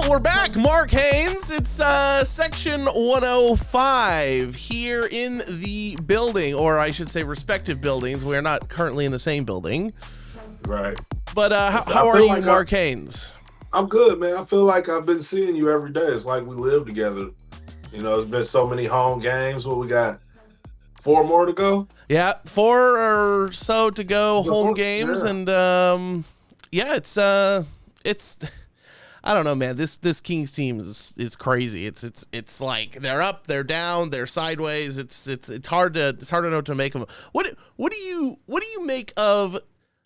we're back. Mark Haynes. It's section 105 here in the building, or I should say respective buildings. We are not currently in the same building. Right. But how are you, Mark Haynes? I'm good, man. I feel like I've been seeing you every day. It's like we live together. You know, it's been so many home games. What we got? 4 more to go? Yeah, 4 or so to go home games. Yeah. And it's I don't know, man. This Kings team is crazy. It's like they're up, they're down, they're sideways. It's hard to know what to make of them. What do you make of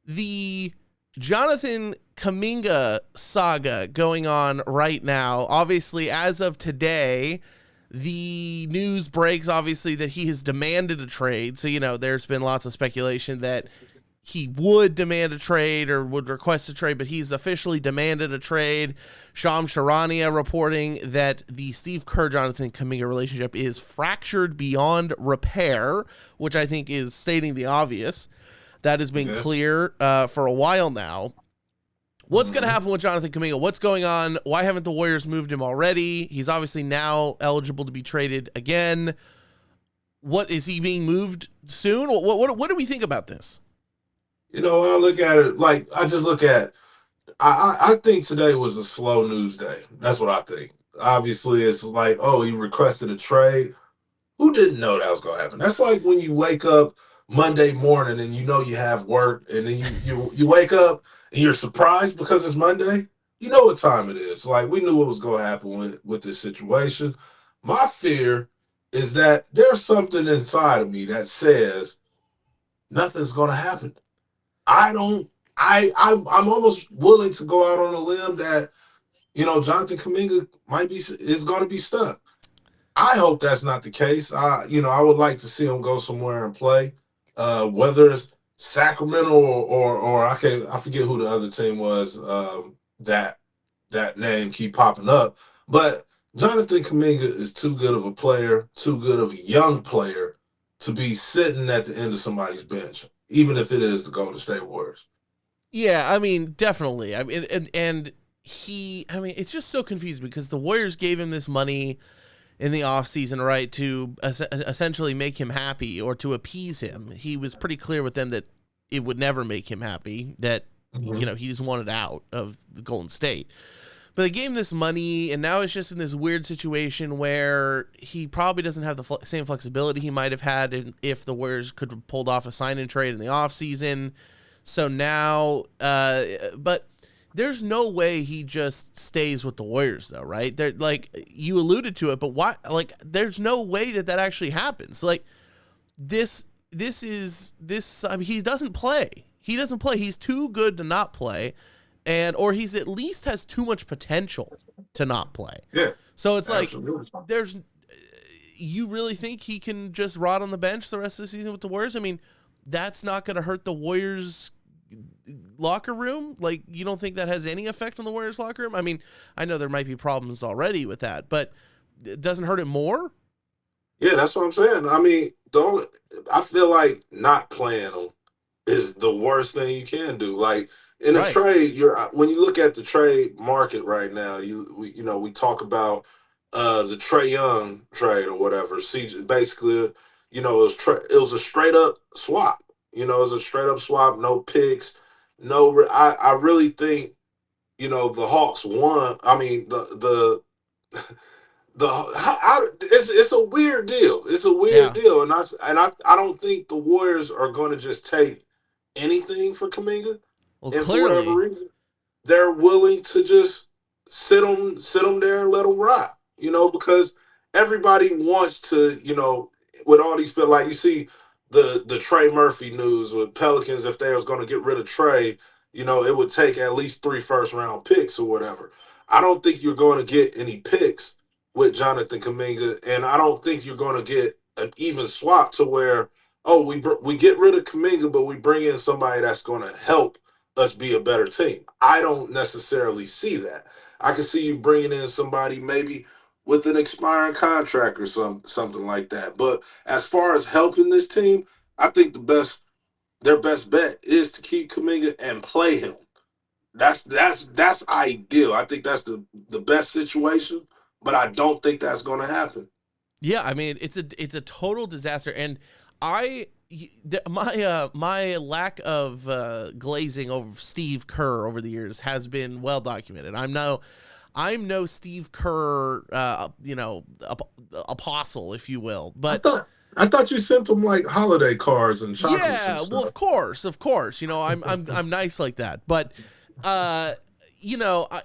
the Jonathan Kuminga saga going on right now? Obviously, as of today, the news breaks, obviously, that he has demanded a trade. So, there's been lots of speculation that he would demand a trade or would request a trade, but he's officially demanded a trade. Shams Charania reporting that the Steve Kerr-Jonathan Kuminga relationship is fractured beyond repair, which I think is stating the obvious. That has been clear for a while now. What's going to happen with Jonathan Kuminga? What's going on? Why haven't the Warriors moved him already? He's obviously now eligible to be traded again. What is he being moved soon? What do we think about this? When I look at it, I think today was a slow news day. That's what I think. Obviously, it's like, oh, he requested a trade. Who didn't know that was going to happen? That's like when you wake up Monday morning and you know you have work, and then you wake up and you're surprised because it's Monday. You know what time it is. Like, we knew what was going to happen with this situation. My fear is that there's something inside of me that says nothing's going to happen. I'm almost willing to go out on a limb that, Jonathan Kuminga is going to be stuck. I hope that's not the case. I would like to see him go somewhere and play, whether it's Sacramento or I forget who the other team was. That name keep popping up, but Jonathan Kuminga is too good of a player, too good of a young player to be sitting at the end of somebody's bench, even if it is the Golden State Warriors. Yeah, I mean, definitely. I mean, it's just so confusing because the Warriors gave him this money in the offseason, right, to essentially make him happy or to appease him. He was pretty clear with them that it would never make him happy, that, he just wanted out of the Golden State. But they gave him this money, and now it's just in this weird situation where he probably doesn't have the same flexibility he might have had if the Warriors could have pulled off a sign-and-trade in the offseason. So now, but there's no way he just stays with the Warriors, though, right? They're like, you alluded to it, but why? Like, there's no way that actually happens. Like, this. I mean, he doesn't play. He doesn't play. He's too good to not play, or he's at least has too much potential to not play. Yeah. So it's absolutely. Like, you really think he can just rot on the bench the rest of the season with the Warriors? I mean, that's not going to hurt the Warriors locker room? Like, you don't think that has any effect on the Warriors locker room? I mean, I know there might be problems already with that, but it doesn't hurt it more? Yeah, that's what I'm saying. I mean, I feel like not playing them is the worst thing you can do. Like, in a trade, when you look at the trade market right now, we talk about the Trae Young trade or whatever. Basically, it was a straight up swap. It was a straight up swap, no picks, no. I really think, the Hawks won. I mean, it's a weird deal. It's a weird deal, and I don't think the Warriors are going to just take anything for Kuminga. Well, and clearly, for whatever reason, they're willing to just sit them there and let them rot. Because everybody wants to, with all these feel like you see the Trey Murphy news with Pelicans. If they was going to get rid of Trey, it would take at least 3 first-round picks or whatever. I don't think you're going to get any picks with Jonathan Kuminga, and I don't think you're going to get an even swap to where, oh, we get rid of Kuminga, but we bring in somebody that's going to help us be a better team. I don't necessarily see that. I can see you bringing in somebody maybe with an expiring contract or something like that. But as far as helping this team, I think their best bet is to keep Kuminga and play him. That's ideal. I think that's the best situation, but I don't think that's going to happen. Yeah, I mean it's a total disaster, and my lack of glazing over Steve Kerr over the years has been well documented. I'm no Steve Kerr, apostle, if you will, I but thought I thought you sent them like holiday cards and chocolates and yeah, well, stuff. of course, I'm nice like that, but uh, you know, I,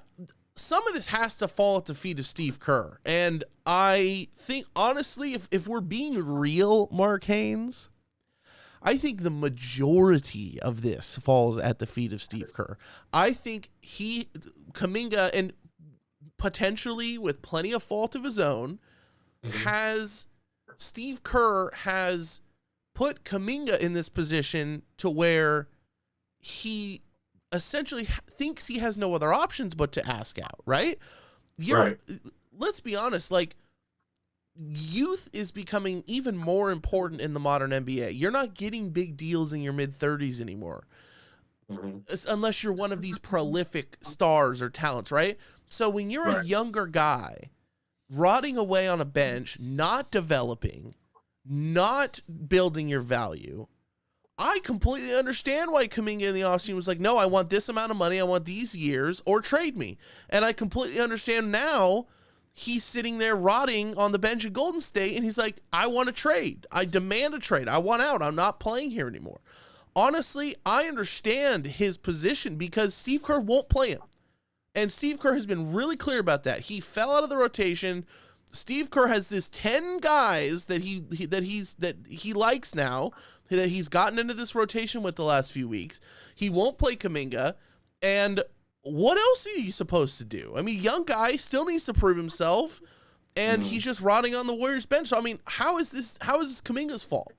some of this has to fall at the feet of Steve Kerr, and I think honestly, if we're being real, Mark Haynes, I think the majority of this falls at the feet of Steve Kerr. I think Kuminga, and potentially with plenty of fault of his own, Mhm. has Steve Kerr has put Kuminga in this position to where he essentially thinks he has no other options but to ask out, right? Right. Let's be honest, like youth is becoming even more important in the modern NBA. You're not getting big deals in your mid 30s anymore, Mhm. unless you're one of these prolific stars or talents, right? So when you're a Right. younger guy rotting away on a bench, not developing, not building your value, I completely understand why Kuminga in the offseason was like, no, I want this amount of money, I want these years, or trade me. And I completely understand now he's sitting there rotting on the bench at Golden State, and he's like, I want to trade. I demand a trade. I want out. I'm not playing here anymore. Honestly, I understand his position because Steve Kerr won't play him. And Steve Kerr has been really clear about that. He fell out of the rotation. Steve Kerr has this 10 guys that he likes now, that he's gotten into this rotation with the last few weeks. He won't play Kuminga. And what else are you supposed to do? I mean, young guy still needs to prove himself, and Mhm. he's just rotting on the Warriors bench. So, I mean, how is this Kuminga's fault?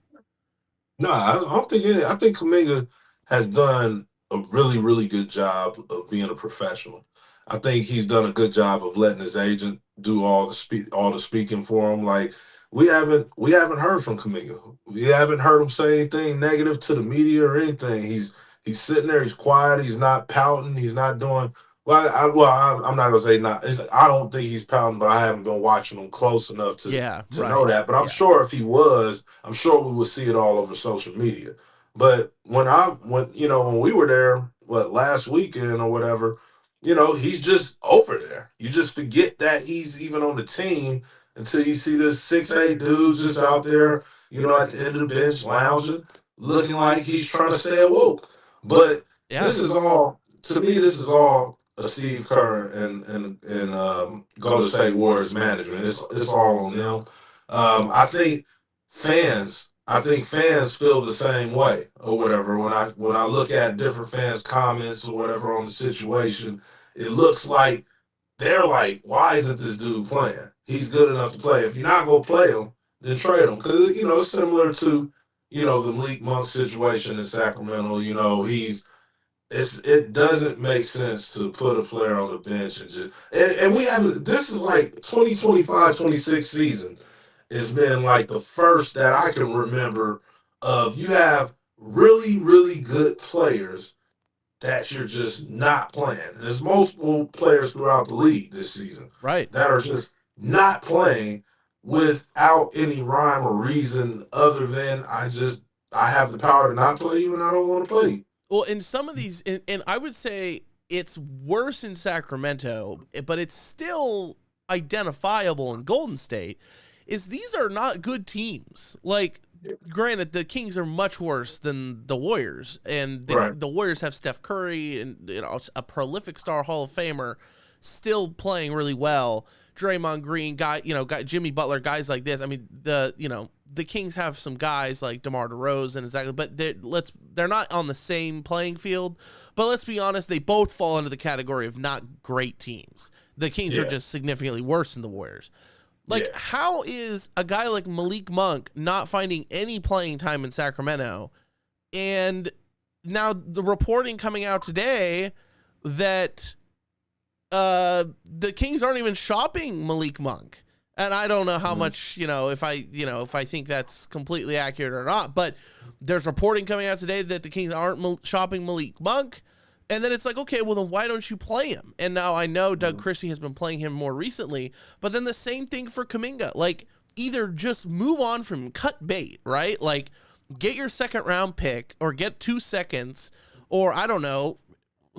No, I don't think I think Kaminga has done a really, really good job of being a professional. I think he's done a good job of letting his agent do all the speaking for him. Like we haven't heard from Kaminga. We haven't heard him say anything negative to the media or anything. He's sitting there. He's quiet. He's not pouting. He's not doing. I'm not gonna say not. I don't think he's pouting, but I haven't been watching him close enough Yeah, to know right. that. But I'm Yeah. sure if he was, I'm sure we would see it all over social media. But when we were there, what, last weekend or whatever, he's just over there. You just forget that he's even on the team until you see this 6'8" dude just out there, at the end of the bench lounging, looking like he's trying to stay awoke. But Yeah. this is all to me. This is all a Steve Kerr and Golden State Warriors management. It's all on them. I think fans feel the same way or whatever. When I look at different fans' comments or whatever on the situation, it looks like they're like, why isn't this dude playing? He's good enough to play. If you're not gonna play him, then trade him. Because it's similar to the Malik Monk situation in Sacramento. It doesn't make sense to put a player on the bench and we have this is like 2025-26 season. It's been like the first that I can remember of you have really, really good players that you're just not playing. There's multiple players throughout the league this season Right. that are just not playing without any rhyme or reason other than I have the power to not play you and I don't want to play you. Well, in some of these, and I would say it's worse in Sacramento, but it's still identifiable in Golden State, is these are not good teams. Like, granted, the Kings are much worse than the Warriors, and Right. the Warriors have Steph Curry and a prolific star Hall of Famer still playing really well. Draymond Green, Jimmy Butler, guys like this. I mean, the Kings have some guys like DeMar DeRozan, exactly, but they're not on the same playing field. But let's be honest, they both fall into the category of not great teams. The Kings are Yeah. just significantly worse than the Warriors. Like, Yeah. how is a guy like Malik Monk not finding any playing time in Sacramento? And now the reporting coming out today that the Kings aren't even shopping Malik Monk. And I don't know how much, if I think that's completely accurate or not, but there's reporting coming out today that the Kings aren't shopping Malik Monk. And then it's like, okay, well then why don't you play him? And now I know Doug Christie has been playing him more recently, but then the same thing for Kuminga. Like, either just move on from him, cut bait, right? Like, get your second round pick or get 2 seconds, or I don't know,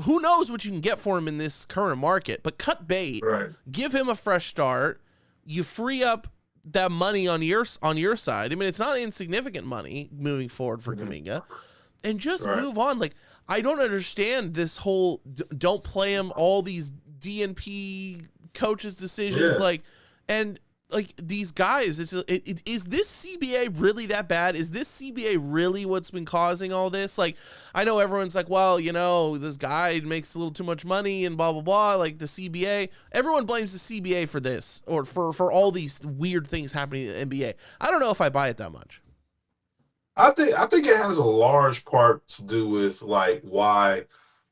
who knows what you can get for him in this current market, but cut bait, Right. give him a fresh start. You free up that money on your side. I mean, it's not insignificant money moving forward for Kuminga, and just move on. Like, I don't understand this whole don't play him, all these DNP coaches' decisions. Yes. Like, and like these guys, is this CBA really that bad? Is this CBA really what's been causing all this? Like, I know everyone's like, well, you know, this guy makes a little too much money and blah, blah, blah, like the CBA. Everyone blames the CBA for this, or for all these weird things happening in the NBA. I don't know if I buy it that much. I think it has a large part to do with like why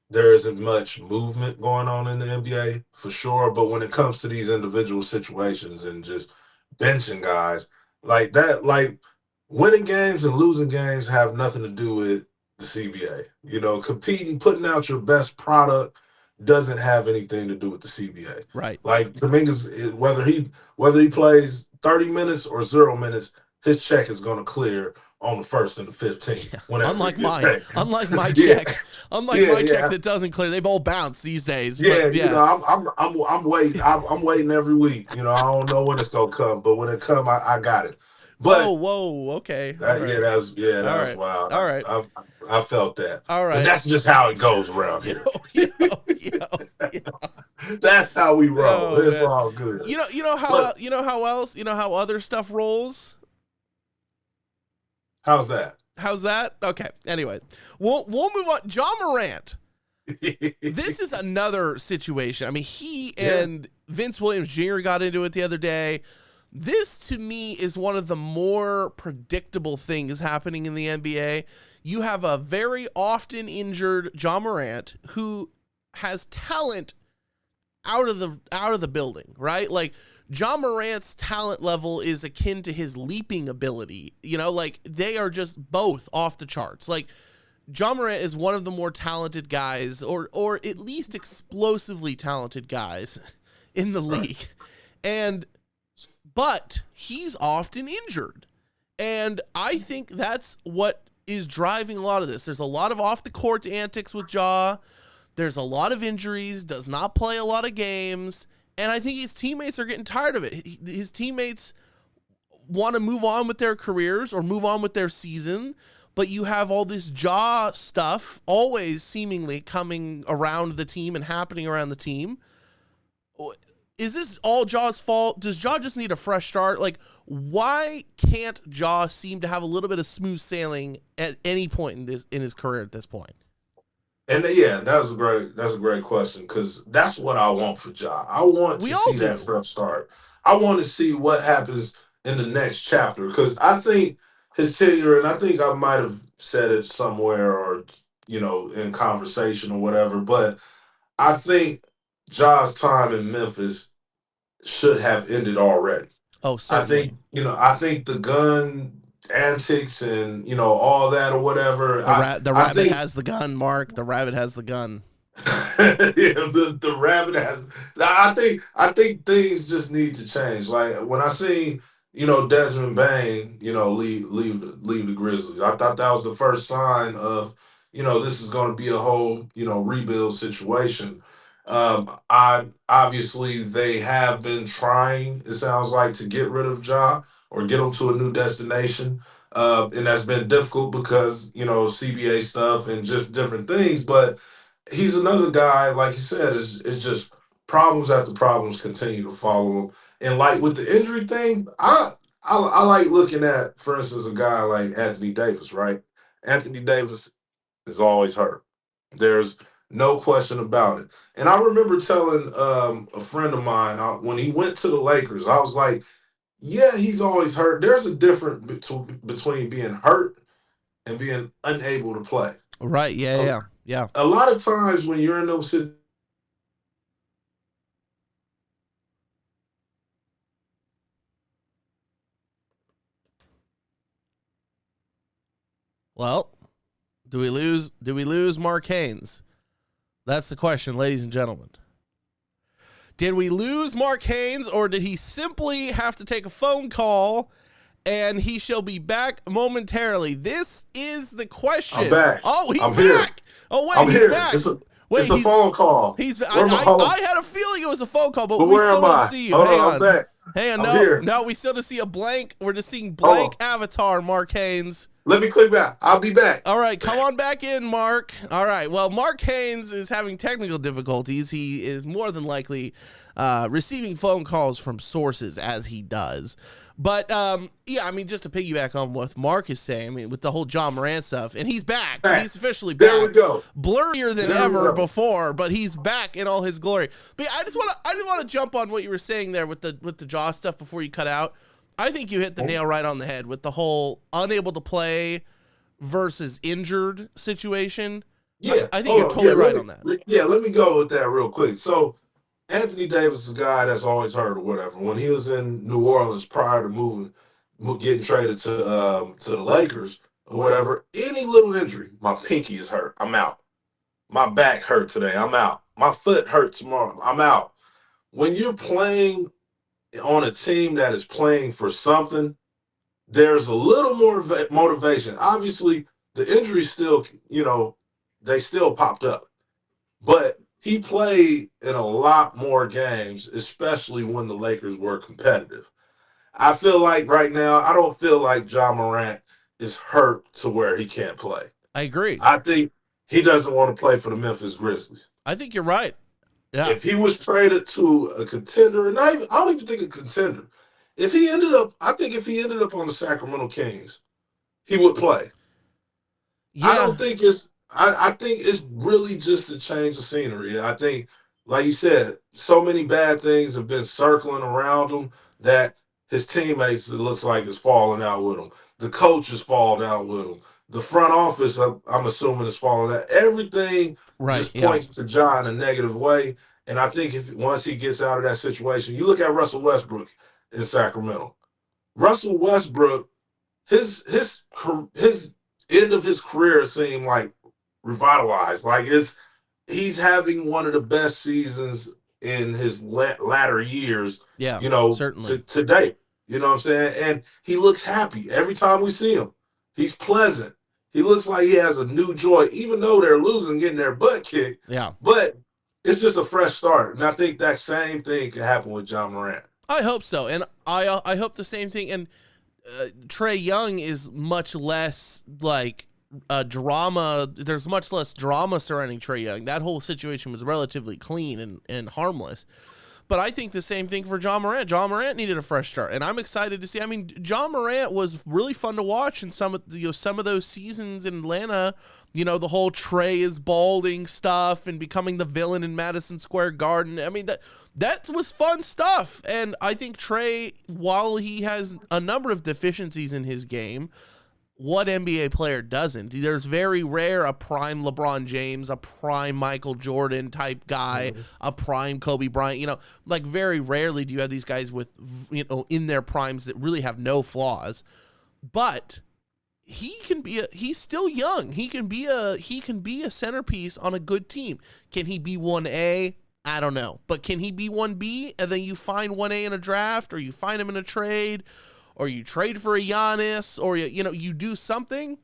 there isn't much movement going on in the NBA for sure. But when it comes to these individual situations and just benching guys like that, like winning games and losing games have nothing to do with the CBA. You know, competing, putting out your best product doesn't have anything to do with the CBA. Right. Like Dominguez, whether he plays 30 minutes or 0 minutes, his check is going to clear on the 1st and the 15th. Yeah. Whenever Unlike he gets mine. paid. Unlike my Yeah. check. Unlike Yeah, my check yeah. that doesn't clear. They all bounce these days. Yeah, But you yeah. know, I'm waiting. I'm waiting every week. You know, I don't know when it's gonna come, but when it come, I got it. But Whoa. Okay. All that, right. that All was right. wild. All right. I felt that. All right. And that's just how it goes around Yo, here. That's how we roll. Oh, It's man. all good. You know how other stuff rolls? How's that? How's that? Okay. Anyways, we'll move on. Ja Morant. This is another situation. I mean, he and Vince Williams Jr. got into it the other day. This, to me, is one of the more predictable things happening in the NBA. You have a very often injured Ja Morant who has talent out of the building, right? Like, Ja Morant's talent level is akin to his leaping ability. You know, like, they are just both off the charts. Like, Ja Morant is one of the more talented guys, or at least explosively talented guys in the league. But he's often injured. And I think that's what is driving a lot of this. There's a lot of off-the-court antics with Ja. There's a lot of injuries, does not play a lot of games. And I think his teammates are getting tired of it. His teammates want to move on with their careers or move on with their season, but you have all this Ja stuff always seemingly coming around the team and happening around the team. Is this all Ja's fault? Does Ja just need a fresh start? Like, why can't Ja seem to have a little bit of smooth sailing at any point in his career at this point? And yeah, that's a great question, because that's what I want for Ja. I want We to all see that do. fresh start. I want to see what happens in the next chapter, because I think his tenure, and I think I might have said it somewhere or in conversation or whatever, but I think Ja's time in Memphis should have ended already. Oh, I certainly. think I think the gun antics and all that or whatever. The I rabbit think has the gun, Mark. The rabbit has the gun. yeah, the rabbit has. I think things just need to change. Like when I seen Desmond Bain leave the Grizzlies, I thought that was the first sign of this is going to be a whole rebuild situation. I obviously they have been trying. It sounds like to get rid of Ja or get him to a new destination. And that's been difficult because CBA stuff and just different things, but he's another guy, like you said, is just problems after problems continue to follow him. And like with the injury thing, I like looking at, for instance, a guy like Anthony Davis, right? Anthony Davis is always hurt. There's no question about it. And I remember telling a friend of mine when he went to the Lakers, I was like, yeah, he's always hurt. There's a difference between being hurt and being unable to play. Right. Yeah. A lot of times when you're in those situations, Well, do we lose Mark Haynes? That's the question, ladies and gentlemen. Did we lose Mark Haynes, or did he simply have to take a phone call and he shall be back momentarily? This is the question. I'm back. Oh, he's I'm back. here. Oh, wait, I'm he's here. back. It's a phone call. I had a feeling it was a phone call, but we where still am don't I? see you. Hold Hang on, on. I'm back. Hang on. I'm here. No, we still just see a blank. We're just seeing blank avatar, Mark Haynes. Let me click back. I'll be back. All right, come on back in, Mark. All right, well, Mark Haynes is having technical difficulties. He is more than likely receiving phone calls from sources, as he does. But, yeah, I mean, just to piggyback on what Mark is saying, I mean, with the whole Ja Morant stuff, and he's back. He's officially back. There we go. Blurrier than ever before, but he's back in all his glory. But yeah, I just want to jump on what you were saying there with the Ja stuff before you cut out. I think you hit the nail right on the head with the whole unable to play versus injured situation. Yeah. I think you're totally right on that. Let me go with that real quick. So, Anthony Davis is a guy that's always hurt or whatever. When he was in New Orleans prior to getting traded to the Lakers or whatever, any little injury, my pinky is hurt, I'm out. My back hurt today, I'm out. My foot hurt tomorrow, I'm out. When you're playing on a team that is playing for something, there's a little more motivation. Obviously, the injuries still, they still popped up. But he played in a lot more games, especially when the Lakers were competitive. I feel like right now, I don't feel like Ja Morant is hurt to where he can't play. I agree. I think he doesn't want to play for the Memphis Grizzlies. I think you're right. Yeah. If he was traded to a contender, I don't even think a contender. I think if he ended up on the Sacramento Kings, he would play. Yeah. I think it's really just a change of scenery. I think, like you said, so many bad things have been circling around him that his teammates, it looks like, is falling out with him. The coach is falling out with him. The front office, I'm assuming, is falling out. Everything just points to Ja in a negative way. And I think once he gets out of that situation, you look at Russell Westbrook in Sacramento. Russell Westbrook, his end of his career seemed like revitalized. Like he's having one of the best seasons in his latter years. Yeah, certainly to date. You know what I'm saying? And he looks happy every time we see him. He's pleasant. He looks like he has a new joy, even though they're losing, getting their butt kicked. Yeah, but it's just a fresh start, and I think that same thing could happen with Ja Morant. I hope so, and I hope the same thing. And Trae Young is much less like drama. There's much less drama surrounding Trae Young. That whole situation was relatively clean and harmless. But I think the same thing for Ja Morant. Ja Morant needed a fresh start, and I'm excited to see. I mean, Ja Morant was really fun to watch in some of those seasons in Atlanta. The whole Trae is balding stuff and becoming the villain in Madison Square Garden. I mean, that was fun stuff. And I think Trae, while he has a number of deficiencies in his game, what NBA player doesn't? There's very rare a prime LeBron James, a prime Michael Jordan type guy, a prime Kobe Bryant. Like very rarely do you have these guys with, in their primes that really have no flaws. But he's still young. He can be a centerpiece on a good team. Can he be 1A? I don't know. But can he be 1B? And then you find 1A in a draft, or you find him in a trade, or you trade for a Giannis, or you do something.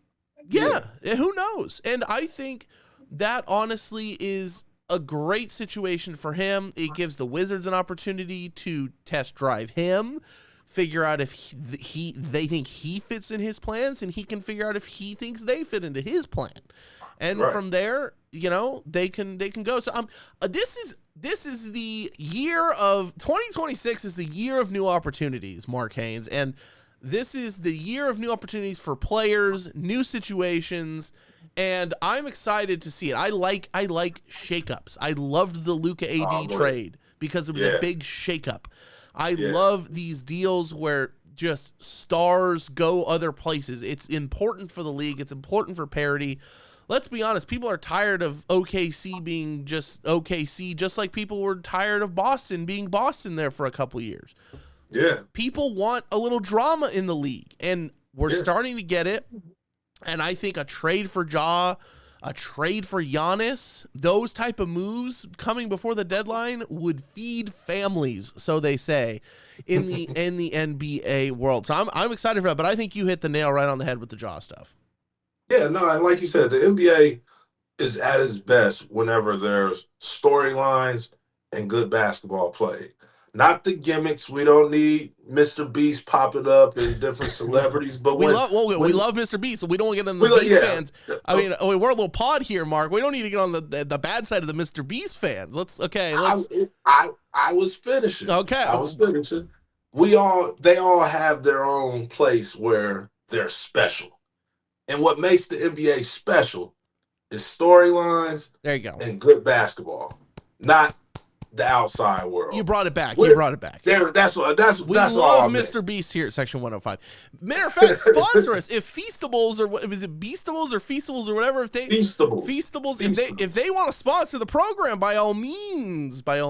Yeah, who knows? And I think that honestly is a great situation for him. It gives the Wizards an opportunity to test drive him, figure out if they think he fits in his plans, and he can figure out if he thinks they fit into his plan. And from there, they can go. So this is the year of 2026 is the year of new opportunities, Mark Haynes, and this is the year of new opportunities for players, new situations, and I'm excited to see it. I like shakeups. I loved the Luka AD trade because it was a big shakeup. I love these deals where just stars go other places. It's important for the league. It's important for parity. Let's be honest. People are tired of OKC being just OKC, just like people were tired of Boston being Boston there for a couple years. Yeah. People want a little drama in the league, and we're starting to get it. And I think a trade for Ja, a trade for Giannis, those type of moves coming before the deadline would feed families, so they say, in the NBA world. So I'm excited for that, but I think you hit the nail right on the head with the jaw stuff. Yeah, no, and like you said, the NBA is at its best whenever there's storylines and good basketball played. Not the gimmicks. We don't need Mr. Beast popping up and different celebrities, but we love we when love Mr. Beast, so we don't get on the we like Beast yeah, fans. I mean, we're a little pod here, Mark. We don't need to get on the bad side of the Mr. Beast fans. Let's I was finishing. Okay. I was finishing. They all have their own place where they're special. And what makes the NBA special is storylines There you go. and good basketball, not the outside world. You brought it back. There, that's We that's love all. Mr. Beast here at Section 105. Matter of fact, sponsor us. If Feastables or what is it, Beastables or Feastables or whatever, if they Feastables, if they want to sponsor the program, by all means, send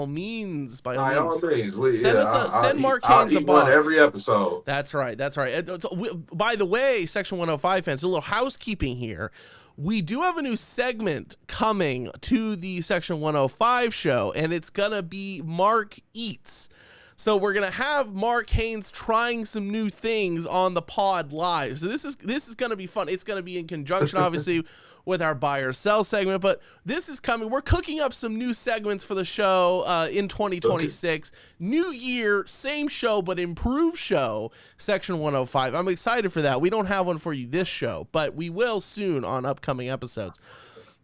Mark Haynes a box every episode. That's right. By the way, Section 105 fans, a little housekeeping here. We do have a new segment coming to the Section 105 show, and it's going to be Mark Eats. So we're going to have Mark Haynes trying some new things on the pod live. So this is going to be fun. It's going to be in conjunction, obviously, with our buy or sell segment, but this is coming. We're cooking up some new segments for the show in 2026. Okay. New year, same show, but improved show, Section 105. I'm excited for that. We don't have one for you this show, but we will soon on upcoming episodes.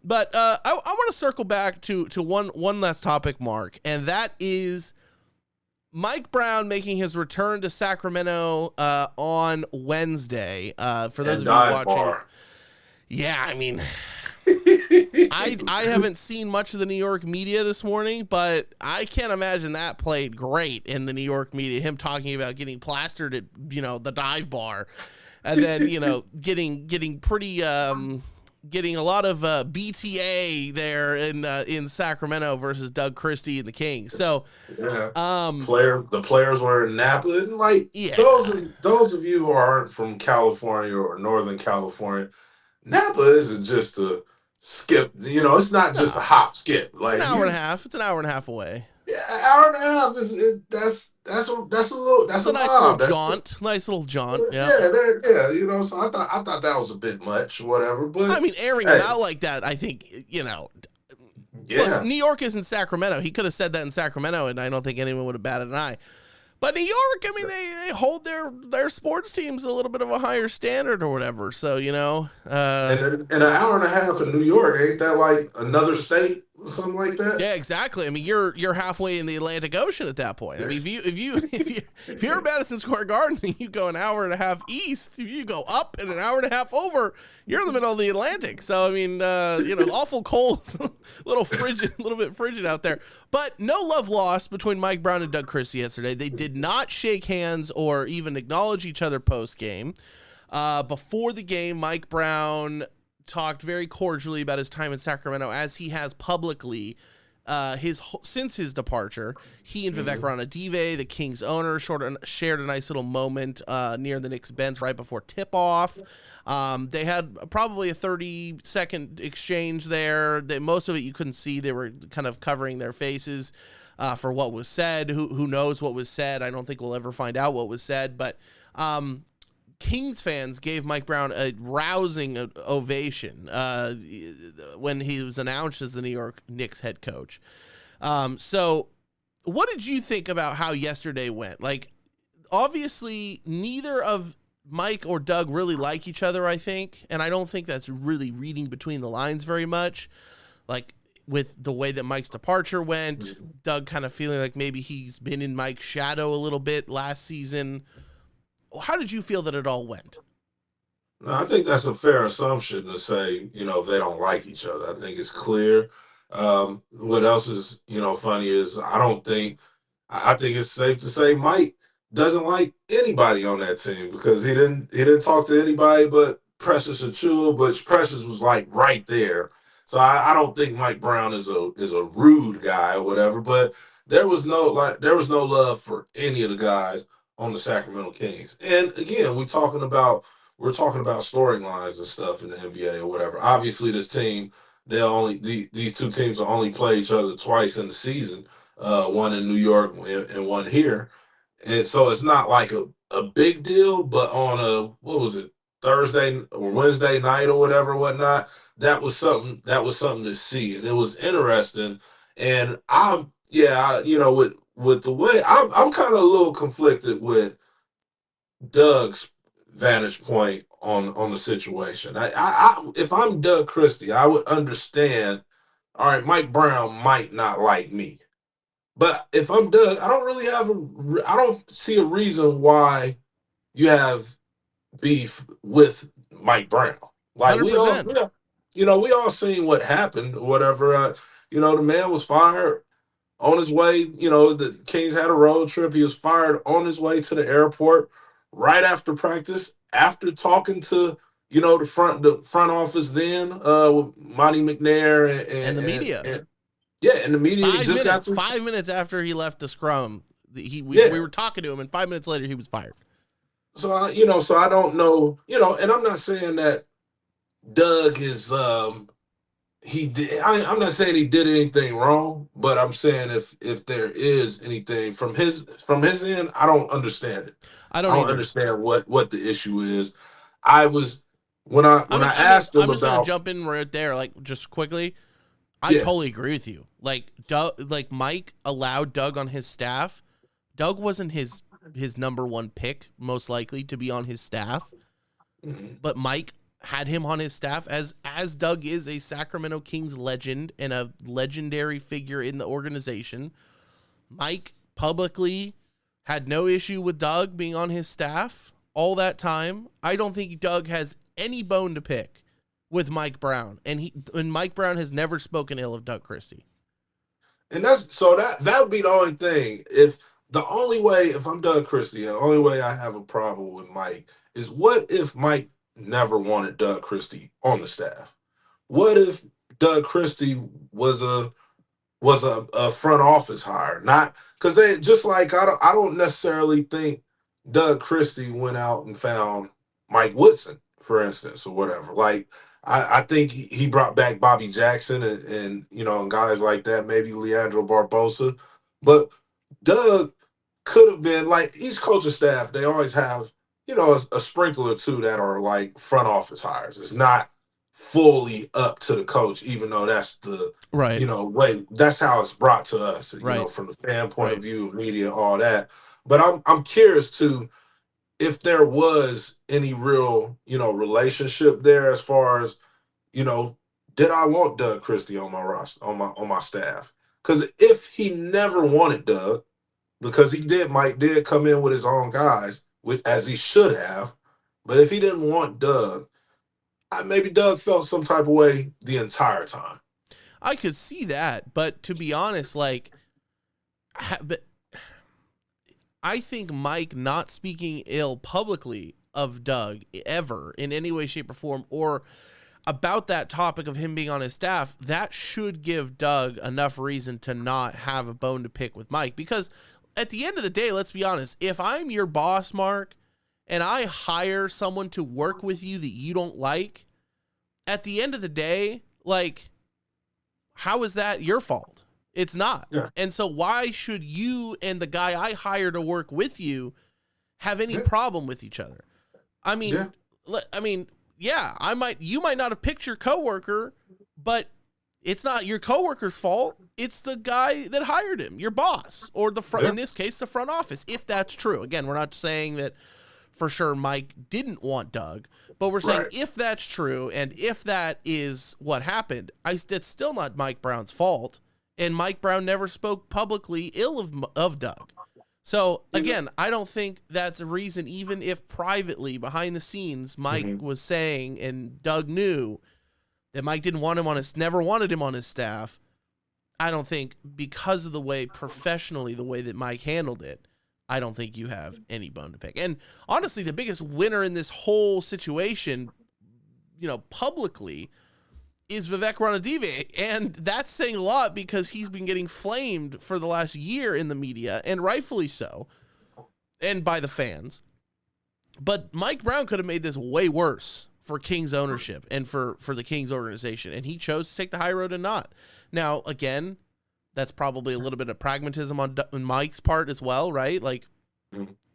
But I want to circle back to one last topic, Mark, and that is Mike Brown making his return to Sacramento on Wednesday. For those of you watching, yeah, I mean, I haven't seen much of the New York media this morning, but I can't imagine that played great in the New York media. Him talking about getting plastered at the dive bar, and then getting pretty. Getting a lot of BTA there in Sacramento versus Doug Christie and the Kings. So, yeah. The players were in Napa, and those of you who aren't from California or Northern California, Napa isn't just a skip. It's not just a hop skip. Like it's an hour and a half. It's an hour and a half away. Yeah, an hour and a half that's a nice little jaunt. Yeah. So I thought that was a bit much, whatever. But I mean, airing him out like that, I think Look, New York isn't Sacramento. He could have said that in Sacramento, and I don't think anyone would have batted an eye. But New York, I mean, they hold their sports teams a little bit of a higher standard or whatever. So and an hour and a half in New York, ain't that like another state? Something like that. Yeah, exactly. I mean, you're halfway in the Atlantic Ocean at that point. I mean, if you're at Madison Square Garden and you go an hour and a half east, you go up and an hour and a half over, you're in the middle of the Atlantic. So I mean, awful cold, little bit frigid out there. But no love lost between Mike Brown and Doug Christie yesterday. They did not shake hands or even acknowledge each other post game. Before the game, Mike Brown talked very cordially about his time in Sacramento, as he has publicly since his departure. He and Vivek Ranadive, the Kings owner, shared a nice little moment near the Knicks bench right before tip-off. They had probably a 30-second exchange there. Most of it you couldn't see. They were kind of covering their faces for what was said. Who knows what was said? I don't think we'll ever find out what was said, but Kings fans gave Mike Brown a rousing ovation when he was announced as the New York Knicks head coach. So what did you think about how yesterday went? Like, obviously, neither of Mike or Doug really like each other, I think, and I don't think that's really reading between the lines very much. Like, with the way that Mike's departure went, Doug kind of feeling like maybe he's been in Mike's shadow a little bit last season. How did you feel that it all went? No, I think that's a fair assumption to say, they don't like each other. I think it's clear. What else is, funny is I think it's safe to say Mike doesn't like anybody on that team, because he didn't talk to anybody but Precious Achiuwa, but Precious was like right there. So I don't think Mike Brown is a rude guy or whatever, but there was no love for any of the guys on the Sacramento Kings. And again, we're talking about we're talking about storylines and stuff in the NBA or whatever. Obviously, this team, these two teams will only play each other twice in the season, one in New York and one here, and so it's not like a big deal. But on a what was it, Thursday or Wednesday night or whatever, whatnot, that was something to see, and it was interesting. And with the way I'm kind of a little conflicted with Doug's vantage point on the situation. If I'm Doug Christie, I would understand. All right, Mike Brown might not like me, but if I'm Doug, I don't see a reason why you have beef with Mike Brown. Like we all, 100%. yeah, we all seen what happened, or whatever. The man was fired on his way. The Kings had a road trip. He was fired on his way to the airport right after practice, after talking to the front office then with Monty McNair And the media. and yeah, and the media Five just got minutes. through. 5 minutes after he left the scrum, Yeah, we were talking to him, and 5 minutes later he was fired. so I don't know, and I'm not saying that Doug is he did. I'm not saying he did anything wrong, but I'm saying if there is anything from his end, I don't understand it. I I don't don't either. understand what the issue is. I was when I asked him I'm just gonna about, jump in right there, like just quickly. I yeah, totally agree with you. Like Mike allowed Doug on his staff. Doug wasn't his number one pick, most likely to be on his staff, mhm, but Mike had him on his staff as Doug is a Sacramento Kings legend and a legendary figure in the organization. Mike publicly had no issue with Doug being on his staff all that time. I don't think Doug has any bone to pick with Mike Brown, and Mike Brown has never spoken ill of Doug Christie. and that would be the only thing. If I'm Doug Christie, the only way I have a problem with Mike is, what if Mike never wanted Doug Christie on the staff? What if Doug Christie was a front office hire? Not because they just like I don't necessarily think Doug Christie went out and found Mike Woodson, for instance, or whatever. Like I think he brought back Bobby Jackson and guys like that, maybe Leandro Barbosa, but Doug could have been like, each coaching staff, they always have, a sprinkle or two that are like front office hires. It's not fully up to the coach, even though that's the, Right, way, that's how it's brought to us, right, from the fan point of right. view, media, all that. But I'm curious to, if there was any real, relationship there, as far as, you know, did I want Doug Christie on my roster, on my staff? Because if he never wanted Doug, because Mike did come in with his own guys, with as he should have. But if he didn't want Doug, maybe Doug felt some type of way the entire time. I could see that, but to be honest, like, but I think Mike not speaking ill publicly of Doug ever in any way, shape, or form, or about that topic of him being on his staff, that should give Doug enough reason to not have a bone to pick with Mike. Because at the end of the day, let's be honest, if I'm your boss, Mark, and I hire someone to work with you that you don't like, at the end of the day, like, how is that your fault? It's not. Yeah. And so why should you and the guy I hire to work with you have any Yeah. problem with each other? I mean, yeah, you might not have picked your coworker, but it's not your coworker's fault. It's the guy that hired him, your boss, or in this case, the front office, if that's true. Again, we're not saying that for sure Mike didn't want Doug, but we're saying Right. if that's true and if that is what happened, it's still not Mike Brown's fault. And Mike Brown never spoke publicly ill of Doug. So, again, I don't think that's a reason, even if privately, behind the scenes, Mike Mhm. was saying and Doug knew that Mike never wanted him on his staff. I don't think, because of the way that Mike handled it, I don't think you have any bone to pick. And honestly, the biggest winner in this whole situation, publicly, is Vivek Ranadive, and that's saying a lot because he's been getting flamed for the last year in the media, and rightfully so, and by the fans. But Mike Brown could have made this way worse for Kings ownership and for the Kings organization, and he chose to take the high road and not. Now, again, that's probably a little bit of pragmatism on Mike's part as well, right? Like,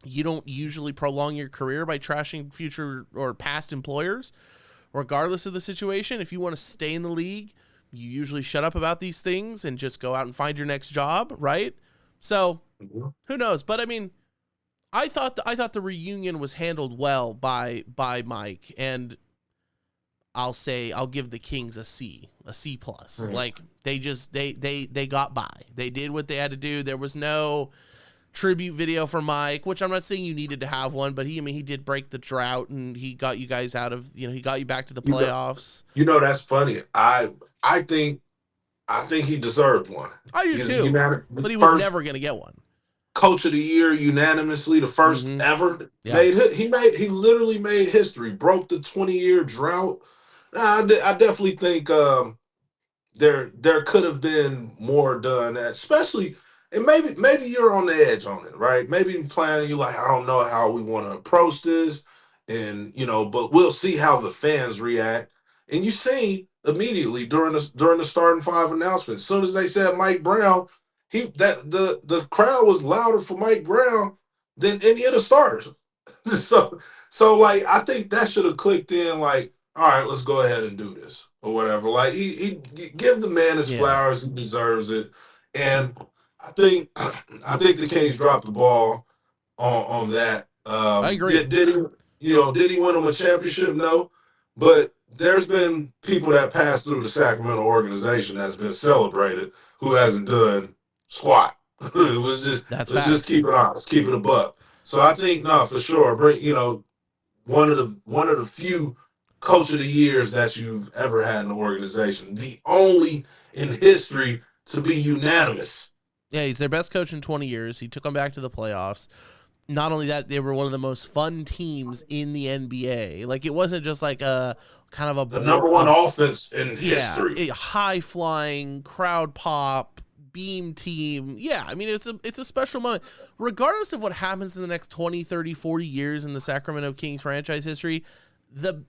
you don't usually prolong your career by trashing future or past employers, regardless of the situation. If you want to stay in the league, you usually shut up about these things and just go out and find your next job, right? So, who knows? But I mean, I thought the reunion was handled well by Mike, and I'll give the Kings a C plus. Like, they got by. They did what they had to do. There was no tribute video for Mike, which I'm not saying you needed to have one, but he did break the drought, and he got you guys out of, he got you back to the playoffs. That's funny. I think he deserved one. I do too, but he was never going to get one. Coach of the year unanimously, the first ever. Yeah. He literally made history, broke the 20-year drought. I definitely think there could have been more done, especially, and maybe you're on the edge on it, right? Maybe you're planning, you're like, I don't know how we want to approach this, and but we'll see how the fans react. And you see immediately during the starting five announcement, as soon as they said Mike Brown, the crowd was louder for Mike Brown than any of the starters. so like, I think that should have clicked in, like, all right, let's go ahead and do this or whatever. Like, he give the man his flowers, he deserves it. And I think the Kings dropped the ball on that. I agree. Did he win them a championship? No, but there's been people that passed through the Sacramento organization that's been celebrated who hasn't done squat. It was just, let's just keep it honest, keep it a buck. So I think, for sure, bring one of the few coach of the years that you've ever had in the organization, the only in history to be unanimous. Yeah, he's their best coach in 20 years. He took them back to the playoffs. Not only that, they were one of the most fun teams in the NBA. Like, it wasn't just like a kind of the number one offense in history. Yeah, high flying, crowd pop, beam team. Yeah, I mean, it's a special moment. Regardless of what happens in the next 20, 30, 40 years in the Sacramento Kings franchise history, the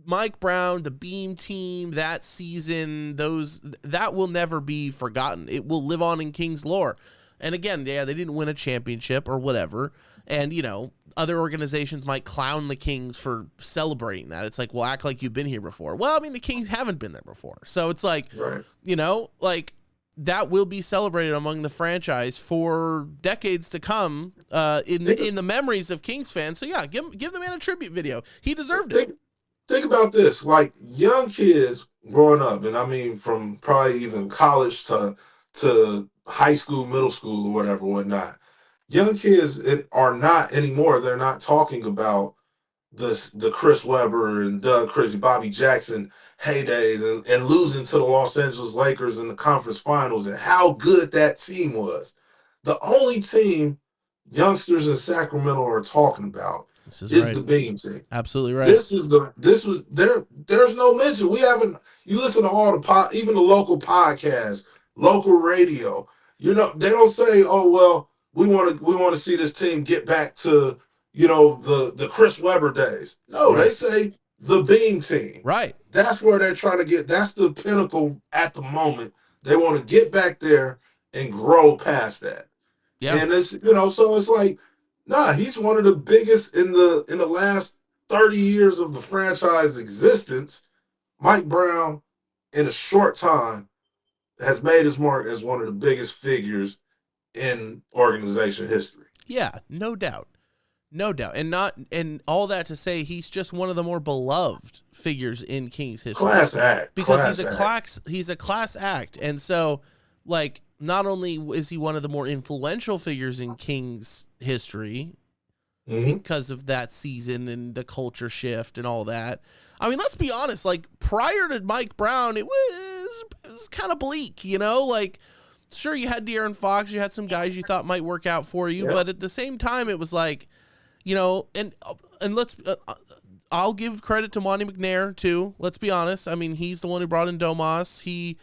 Mike Brown, the beam team, that season, that will never be forgotten. It will live on in Kings lore. And again, yeah, they didn't win a championship or whatever. And, other organizations might clown the Kings for celebrating that. It's like, well, act like you've been here before. Well, I mean, the Kings haven't been there before. So it's like, right. Like, that will be celebrated among the franchise for decades to come in the memories of Kings fans. So, yeah, give the man a tribute video. He deserved it. Think about this. Like, young kids growing up, and I mean from probably even college to high school, middle school, or whatever, whatnot. Young kids are not anymore. They're not talking about the Chris Webber and Doug Christie, Bobby Jackson heydays and losing to the Los Angeles Lakers in the conference finals and how good that team was. The only team youngsters in Sacramento are talking about is right. The Beam team. Absolutely right. There's no mention. You listen to all even the local podcasts, local radio. They don't say, oh, well, we want to see this team get back to, the Chris Webber days. No, right. They say the Beam team. Right. That's where they're trying to get. That's the pinnacle at the moment. They want to get back there and grow past that. Yeah. And it's, so it's like, he's one of the biggest in the last 30 years of the franchise existence. Mike Brown, in a short time, has made his mark as one of the biggest figures in organization history. Yeah, no doubt. No doubt. And all that to say, he's just one of the more beloved figures in Kings history. Class act. Because he's a class act. And so, like, not only is he one of the more influential figures in Kings history because of that season and the culture shift and all that. I mean, let's be honest, like, prior to Mike Brown, it was kind of bleak, Like, sure, you had De'Aaron Fox, you had some guys you thought might work out for you, but at the same time, it was like, and let's I'll give credit to Monty McNair too. Let's be honest. I mean, he's the one who brought in Domas. He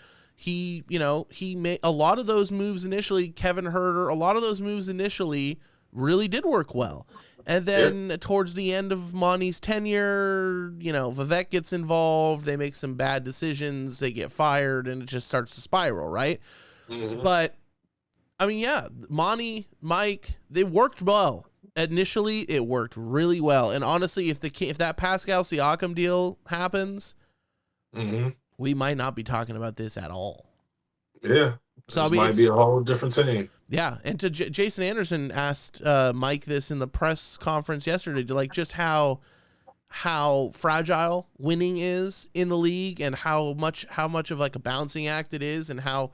made a lot of those moves initially. Kevin Herter, a lot of those moves initially really did work well. And then towards the end of Monty's tenure, Vivek gets involved. They make some bad decisions. They get fired, and it just starts to spiral, right? Mm-hmm. But, I mean, yeah, Monty, Mike, they worked well. Initially, it worked really well. And honestly, if that Pascal Siakam deal happens, we might not be talking about this at all. Yeah. So this might be a whole different team. Yeah, and to Jason Anderson asked Mike this in the press conference yesterday, to like just how fragile winning is in the league, and how much of like a bouncing act it is, and how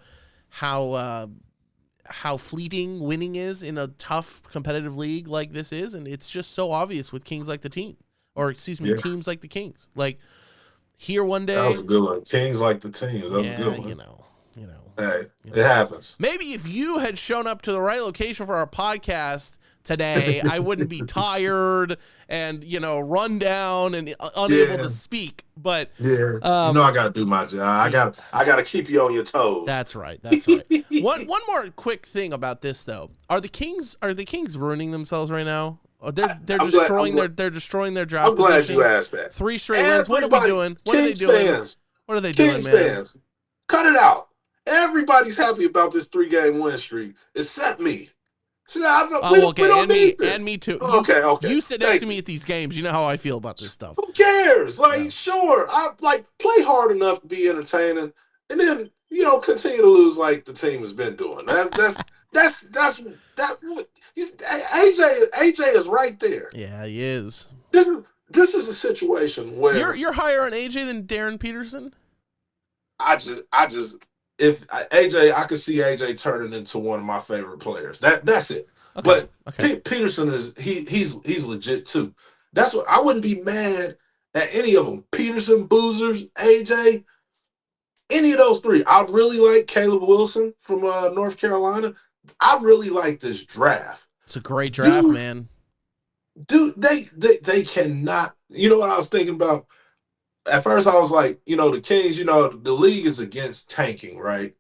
fleeting winning is in a tough competitive league like this is, and it's just so obvious with teams like the Kings. Like here one day, that was a good one. Kings like the teams. That was a good one. Hey, it happens. Maybe if you had shown up to the right location for our podcast today, I wouldn't be tired and, run down and unable to speak. But I got to do my job. I got to keep you on your toes. That's right. One more quick thing about this though. Are the Kings ruining themselves right now? They're destroying their draft I'm glad position. you asked that. 3 straight wins. What are we doing? What are they doing? What are they doing, man? Fans, cut it out. Everybody's happy about this 3-game win streak, except me. So we don't need this. And me too. Okay. You sit next to me at these games. You know how I feel about this stuff. Who cares? Sure, I play hard enough to be entertaining, and then continue to lose like the team has been doing. That's AJ is right there. Yeah, he is. This is a situation where you're higher on AJ than Darren Peterson. If AJ, I could see AJ turning into one of my favorite players. That's it. Okay. But Peterson he's legit too. That's what I wouldn't be mad at any of them. Peterson, Boozers, AJ, any of those 3. I really like Caleb Wilson from North Carolina. I really like this draft. It's a great draft, man. Dude, they cannot. You know what I was thinking about? At first, I was like, the Kings, the league is against tanking, right?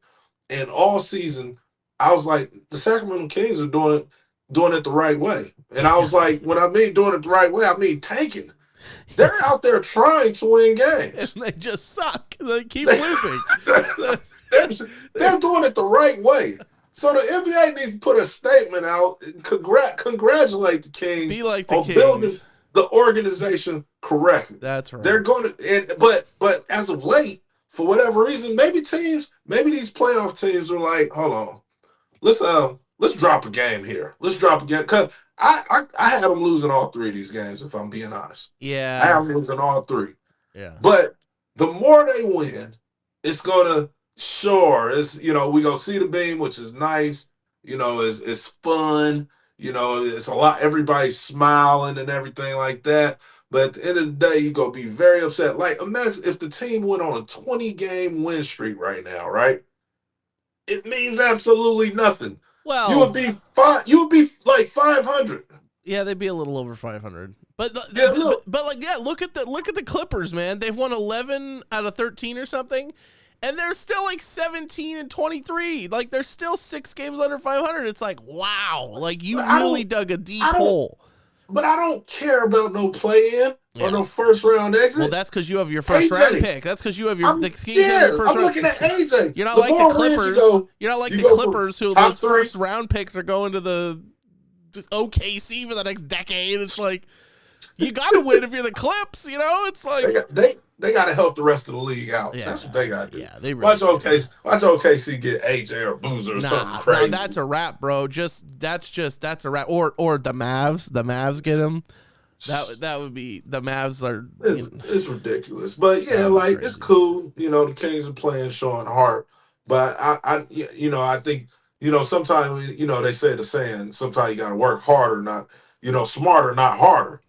And all season, I was like, the Sacramento Kings are doing it the right way. And I was like, when I mean doing it the right way, I mean tanking. They're out there trying to win games. And they just suck. They keep losing. They're doing it the right way. So the NBA needs to put a statement out and congratulate the Kings. Be like the on Kings. Building the organization correctly. That's right. They're going to, but as of late, for whatever reason, maybe these playoff teams are like, hold on, let's drop a game here. Let's drop a game, because I had them losing all 3 of these games, if I'm being honest. Yeah, I have them losing all 3. Yeah, but the more they win, it's gonna it's we gonna see the beam, which is nice. It's fun. It's a lot. Everybody's smiling and everything like that. But at the end of the day, you're going to be very upset. Like, imagine if the team went on a 20-game win streak right now, right? It means absolutely nothing. Well, you would be like 500. Yeah, they'd be a little over 500. But look at the Clippers, man. They've won 11 out of 13 or something. And they're still like 17 and 23. Like, they're still 6 games under 500. It's like, wow. Like, you really dug a deep hole. But I don't care about no play-in or no first-round exit. Well, that's because you have your first-round pick. That's because you have the Kings have your first round. I'm looking at AJ. You're not like the Clippers. You're not like the Clippers who those first-round picks are going to the OKC for the next decade. It's like, you got to win if you're the Clips, It's like... They got to help the rest of the league out. Yeah. That's what they got to do. Yeah, they really watch OKC get AJ or Boozer or something crazy. No, that's a wrap, bro. That's a wrap. Or the Mavs. The Mavs get him. That would be the Mavs are. It's ridiculous, but crazy. It's cool. The Kings are playing showing heart, but I think sometimes they say the saying, sometimes you got to work harder, not smarter, not harder.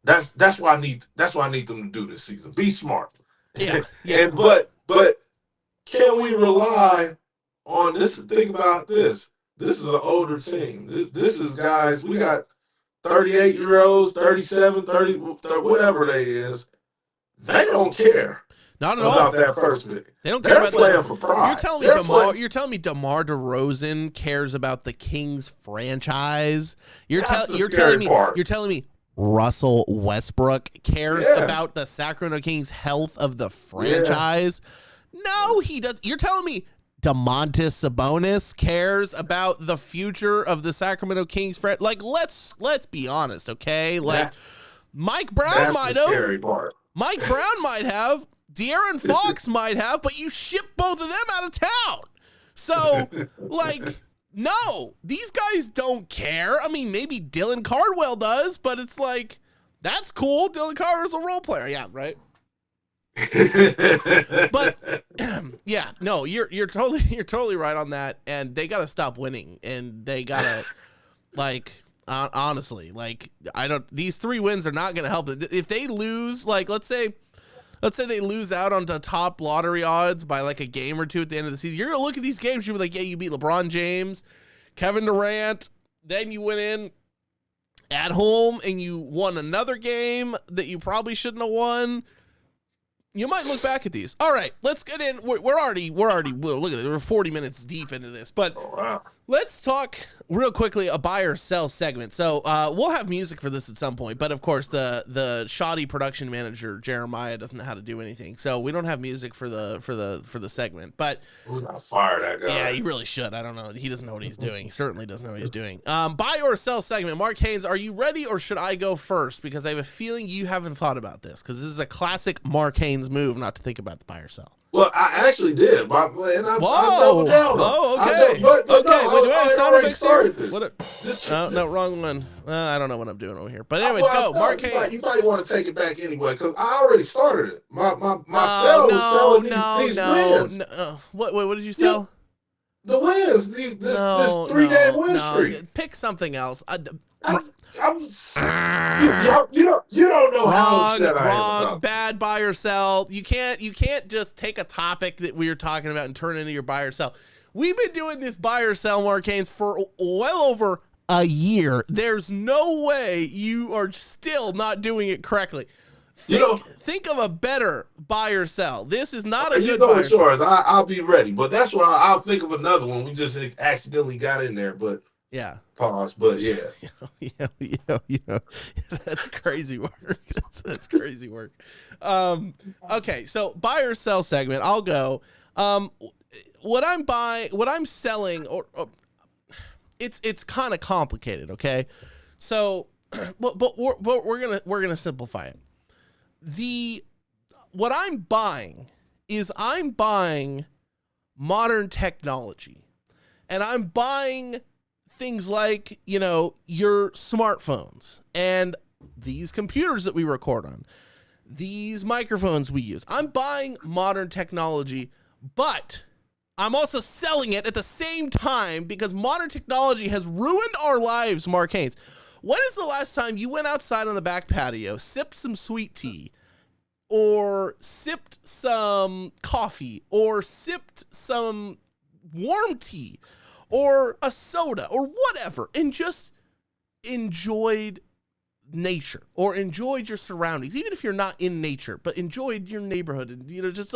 That's why I need them to do this season. Be smart. Yeah. But can we rely on this? Think about this. This is an older team. This is guys. We got 38-year-olds, 37, 30, whatever they is. They don't care. Not at about all. that first pick. They don't care They're about playing that. for pride. You're telling me DeMar DeRozan cares about the Kings franchise? You're telling me Russell Westbrook cares about the Sacramento Kings health of the franchise? Yeah. No, he does. You're telling me Domantas Sabonis cares about the future of the Sacramento Kings franchise? Like, let's be honest, okay? Like, Mike Brown might have. Mike Brown might have. De'Aaron Fox might have, but you ship both of them out of town. So, like, no, these guys don't care. I mean, maybe Dylan Cardwell does, but it's like, that's cool. Dylan Cardwell's a role player. Yeah, right. But yeah, no, you're totally right on that. And they got to stop winning, and they got to like, honestly, like, these 3 wins are not going to help it. If they lose, like, let's say they lose out on the top lottery odds by like a game or 2 at the end of the season, you're going to look at these games, you'll be like, yeah, you beat LeBron James, Kevin Durant, then you went in at home and you won another game that you probably shouldn't have won. You might look back at these. All right, let's get in. We're already. Look at it. We're 40 minutes deep into this, but let's talk real quickly a buy or sell segment. So we'll have music for this at some point, but of course the shoddy production manager Jeremiah doesn't know how to do anything, so we don't have music for the segment. But fire that guy. Yeah, he really should. I don't know. He doesn't know what he's doing. He certainly doesn't know what he's doing. Buy or sell segment. Mark Haynes, are you ready, or should I go first? Because I have a feeling you haven't thought about this, because this is a classic Mark Haynes move not to think about the buy or sell. Well, I actually did, and I doubled down. Oh, okay. But okay. no, Wait, do I have sound effects here? No, wrong one. I don't know what I'm doing over here. But anyways, go. Mark Haynes. You probably want to take it back anyway, because I already started it. My sell was selling these wins. No. What did you sell? The wins. This 3-game win streak. Pick something else. You don't know how upset I am about bad buy or sell. You can't just take a topic that we were talking about and turn it into your buy or sell. We've been doing this buy or sell, Mark Haynes, for well over a year. There's no way you are still not doing it correctly. Think of a better buy or sell. This is not a good buy or sell. I'll be ready, but that's why I'll think of another one. We just accidentally got in there, but yeah. Pause, but yeah. Yeah. That's crazy work. That's crazy work. Okay, so buy or sell segment. I'll go. What I'm selling, or it's kind of complicated. Okay, so but we're gonna simplify it. What I'm buying is modern technology, and I'm buying things like, your smartphones and these computers that we record on, these microphones we use. I'm buying modern technology, but I'm also selling it at the same time, because modern technology has ruined our lives, Mark Haynes. When is the last time you went outside on the back patio, sipped some sweet tea, or sipped some coffee, or sipped some warm tea, or a soda, or whatever, and just enjoyed nature, or enjoyed your surroundings, even if you're not in nature, but enjoyed your neighborhood, and just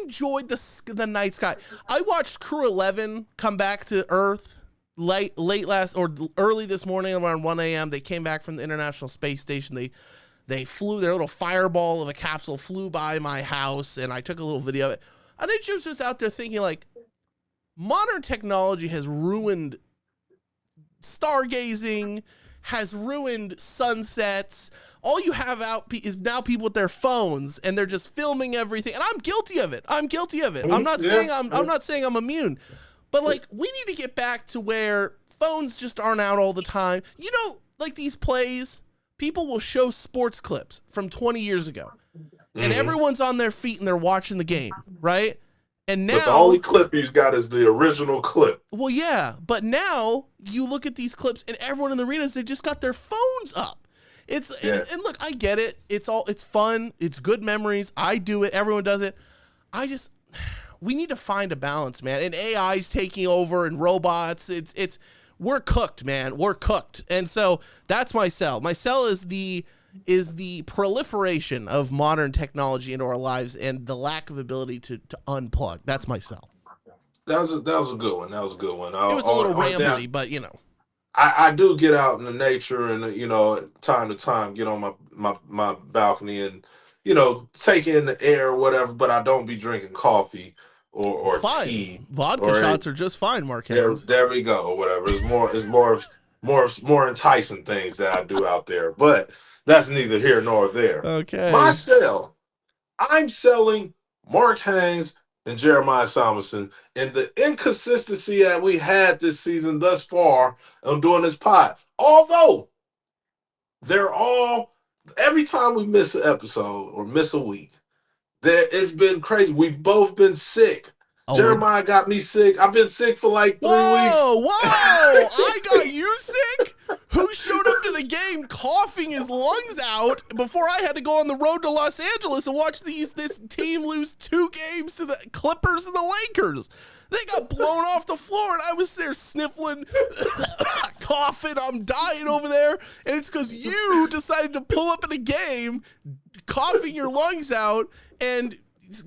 enjoyed the night sky. I watched Crew 11 come back to Earth late last, or early this morning around 1 a.m. They came back from the International Space Station. They flew, their little fireball of a capsule flew by my house, and I took a little video of it. And I just was out there thinking, like, modern technology has ruined stargazing, has ruined sunsets. All you have out is now people with their phones, and they're just filming everything. And I'm guilty of it. I'm not saying I'm immune, but like, we need to get back to where phones just aren't out all the time. Like these plays, people will show sports clips from 20 years ago, and everyone's on their feet and they're watching the game, right? And now, but the only clip he's got is the original clip. Well, yeah, but now you look at these clips, and everyone in the arenas, they just got their phones up. And look, I get it. It's fun. It's good memories. I do it. Everyone does it. We need to find a balance, man. And AI's taking over, and robots. We're cooked, man. We're cooked. And so that's my sell. My sell is the is the proliferation of modern technology into our lives and the lack of ability to unplug. That's my sell. That was a good one. That was a good one. It was a little rambly, but you know. I do get out in the nature and time to time get on my balcony and take in the air or whatever, but I don't be drinking coffee or fine. tea. Vodka shots are just fine, Mark Haynes. There we go, or whatever. It's more enticing things that I do out there, but that's neither here nor there. Okay. My sell, I'm selling Mark Haynes and Jeremiah Samuelson, and the inconsistency that we had this season thus far on doing this pod. Although every time we miss an episode or miss a week, it's been crazy. We've both been sick. Oh, Jeremiah got me sick. I've been sick for like 3 weeks. Whoa! I got you sick? Who showed up to the game coughing his lungs out before I had to go on the road to Los Angeles and watch this team lose 2 games to the Clippers and the Lakers? They got blown off the floor, and I was there sniffling, coughing. I'm dying over there, and it's because you decided to pull up in a game, coughing your lungs out, and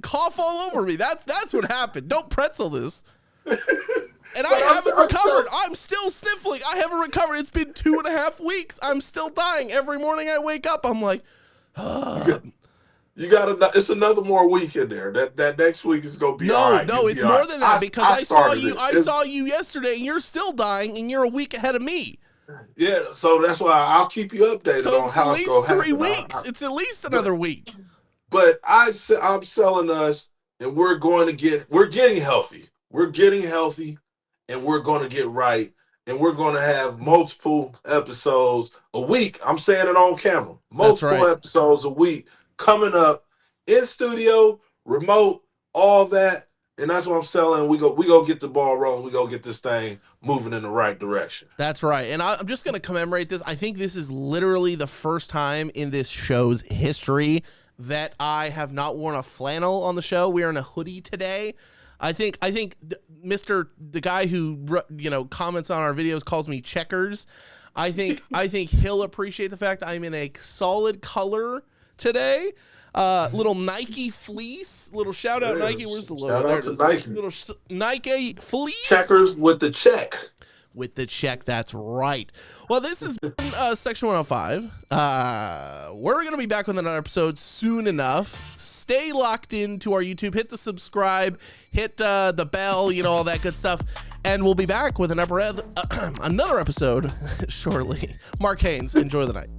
cough all over me. That's what happened. Don't pretzel this. And I haven't recovered. I'm still sniffling. I haven't recovered. It's been 2.5 weeks. I'm still dying. Every morning I wake up, I'm like, you got it's another more week in there. That next week is gonna be all right. No, it's more than that because I saw you yesterday, and you're still dying, and you're a week ahead of me. Yeah, so that's why I'll keep you updated on how it's going. So it's at least 3 weeks. It's at least another week. But I'm selling us, and we're getting healthy. We're getting healthy, and we're going to get right, and we're going to have multiple episodes a week. I'm saying it on camera. Multiple episodes a week coming up in studio, remote, all that. And that's what I'm selling. We go get the ball rolling. We go get this thing moving in the right direction. That's right. And I'm just going to commemorate this. I think this is literally the first time in this show's history that I have not worn a flannel on the show. We're in a hoodie today. I think the guy who comments on our videos calls me Checkers. I think he'll appreciate the fact that I'm in a solid color today. Little Nike fleece. Little shout out Nike. Where's the logo? There it is. Nike. Little Nike fleece. Checkers with the check. With the check, that's right. Well, this has been Section 105. We're going to be back with another episode soon enough. Stay locked into our YouTube. Hit the subscribe. Hit the bell, all that good stuff. And we'll be back with another episode shortly. Mark Haynes, enjoy the night.